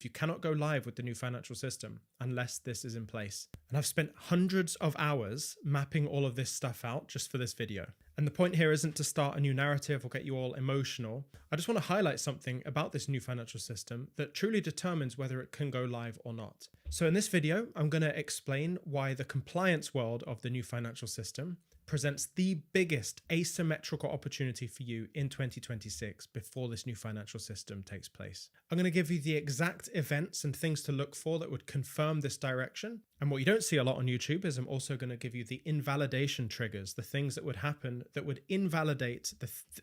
You cannot go live with the new financial system unless this is in place. And I've spent hundreds of hours mapping all of this stuff out just for this video. And the point here isn't to start a new narrative or get you all emotional. I just want to highlight something about this new financial system that truly determines whether it can go live or not. So in this video, I'm going to explain why the compliance world of the new financial system presents the biggest asymmetrical opportunity for you in 2026 before this new financial system takes place. I'm going to give you the exact events and things to look for that would confirm this direction. And what you don't see a lot on YouTube is I'm also going to give you the invalidation triggers, the things that would happen that would invalidate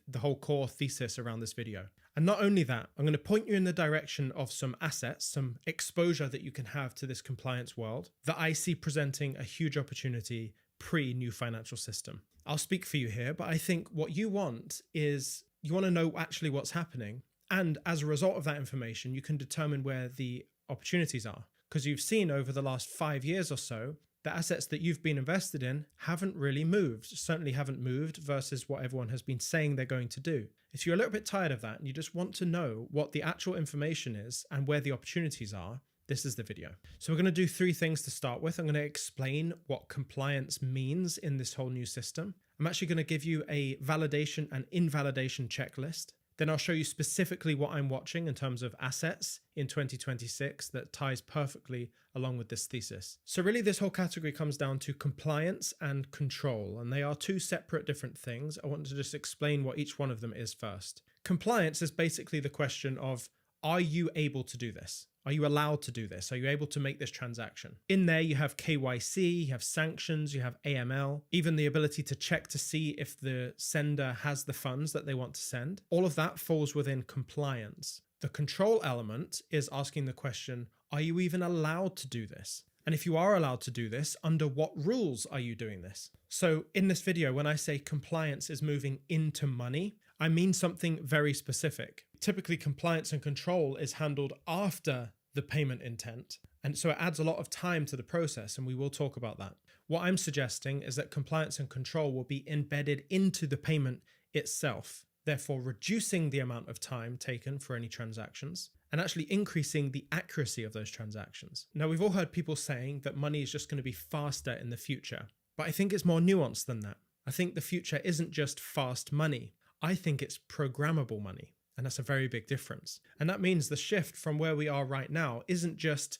the whole core thesis around this video. And not only that, I'm going to point you in the direction of some assets, some exposure that you can have to this compliance world that I see presenting a huge opportunity pre-new financial system. I'll speak for you here, but I think what you want is you want to know actually what's happening. And as a result of that information, you can determine where the opportunities are. Because you've seen over the last 5 years or so, the assets that you've been invested in haven't really moved, certainly haven't moved versus what everyone has been saying they're going to do. If you're a little bit tired of that and you just want to know what the actual information is and where the opportunities are, this is the video. So we're going to do 3 things to start with. I'm going to explain what compliance means in this whole new system. I'm actually going to give you a validation and invalidation checklist. Then I'll show you specifically what I'm watching in terms of assets in 2026 that ties perfectly along with this thesis. So really this whole category comes down to compliance and control, and they are 2 separate different things. I want to just explain what each one of them is first. Compliance is basically the question of, are you able to do this? Are you allowed to do this? Are you able to make this transaction? In there, you have KYC, you have sanctions, you have AML, even the ability to check to see if the sender has the funds that they want to send. All of that falls within compliance. The control element is asking the question, are you even allowed to do this? And if you are allowed to do this, under what rules are you doing this? So in this video, when I say compliance is moving into money, I mean something very specific. Typically, compliance and control is handled after the payment intent. And so it adds a lot of time to the process, and we will talk about that. What I'm suggesting is that compliance and control will be embedded into the payment itself, therefore reducing the amount of time taken for any transactions and actually increasing the accuracy of those transactions. Now, we've all heard people saying that money is just going to be faster in the future, but I think it's more nuanced than that. I think the future isn't just fast money. I think it's programmable money. And that's a very big difference. And that means the shift from where we are right now isn't just,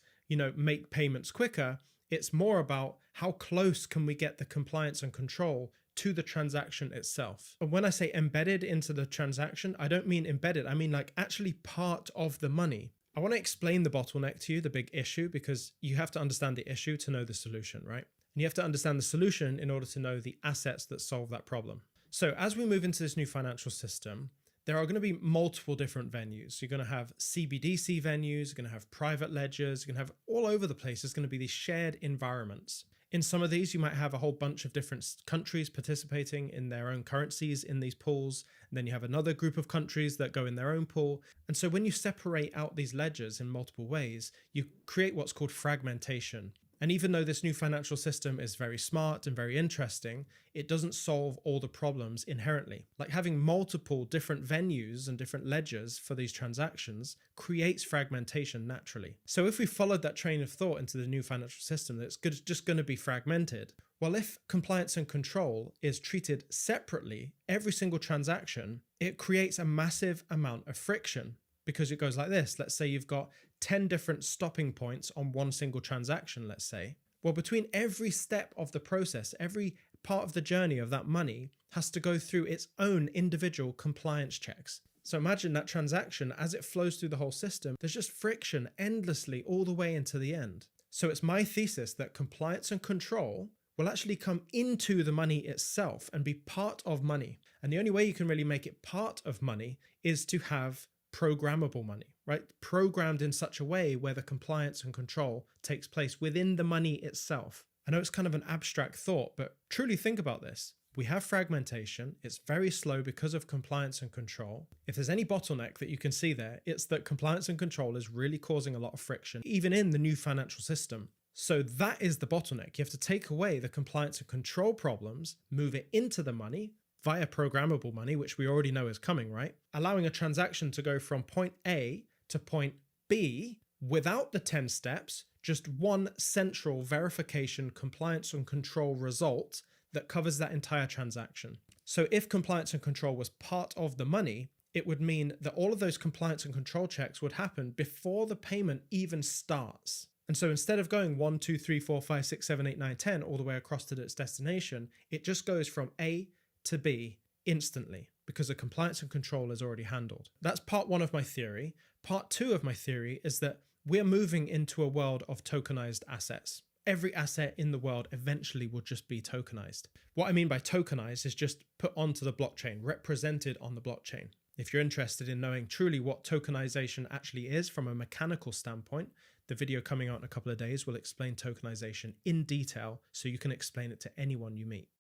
make payments quicker. It's more about how close can we get the compliance and control to the transaction itself. And when I say embedded into the transaction, I don't mean embedded. I mean like actually part of the money. I want to explain the bottleneck to you, the big issue, because you have to understand the issue to know the solution, right? And you have to understand the solution in order to know the assets that solve that problem. So as we move into this new financial system, there are going to be multiple different venues. You're going to have CBDC venues, you're going to have private ledgers, you're going to have all over the place. There's going to be these shared environments. In some of these, you might have a whole bunch of different countries participating in their own currencies in these pools. And then you have another group of countries that go in their own pool. And so when you separate out these ledgers in multiple ways, you create what's called fragmentation. And even though this new financial system is very smart and very interesting, it doesn't solve all the problems inherently. Like having multiple different venues and different ledgers for these transactions creates fragmentation naturally. So if we followed that train of thought into the new financial system, that's just going to be fragmented. Well, if compliance and control is treated separately, every single transaction, it creates a massive amount of friction. Because it goes like this. Let's say you've got 10 different stopping points on one single transaction, let's say. Well, between every step of the process, every part of the journey of that money has to go through its own individual compliance checks. So imagine that transaction as it flows through the whole system, there's just friction endlessly all the way into the end. So it's my thesis that compliance and control will actually come into the money itself and be part of money. And the only way you can really make it part of money is to have programmable money, right? Programmed in such a way where the compliance and control takes place within the money itself. I know it's kind of an abstract thought, but truly think about this. We have fragmentation. It's very slow because of compliance and control. If there's any bottleneck that you can see there, it's that compliance and control is really causing a lot of friction, even in the new financial system. So that is the bottleneck. You have to take away the compliance and control problems, move it into the money, via programmable money, which we already know is coming, right? Allowing a transaction to go from point A to point B without the 10 steps, just one central verification, compliance, and control result that covers that entire transaction. So if compliance and control was part of the money, it would mean that all of those compliance and control checks would happen before the payment even starts. And so instead of going 1, 2, 3, 4, 5, 6, 7, 8, 9, 10 all the way across to its destination, it just goes from A to B instantly because the compliance and control is already handled. That's part one of my theory. Part two of my theory is that we're moving into a world of tokenized assets. Every asset in the world eventually will just be tokenized. What I mean by tokenized is just put onto the blockchain, represented on the blockchain. If you're interested in knowing truly what tokenization actually is from a mechanical standpoint, the video coming out in a couple of days will explain tokenization in detail so you can explain it to anyone you meet.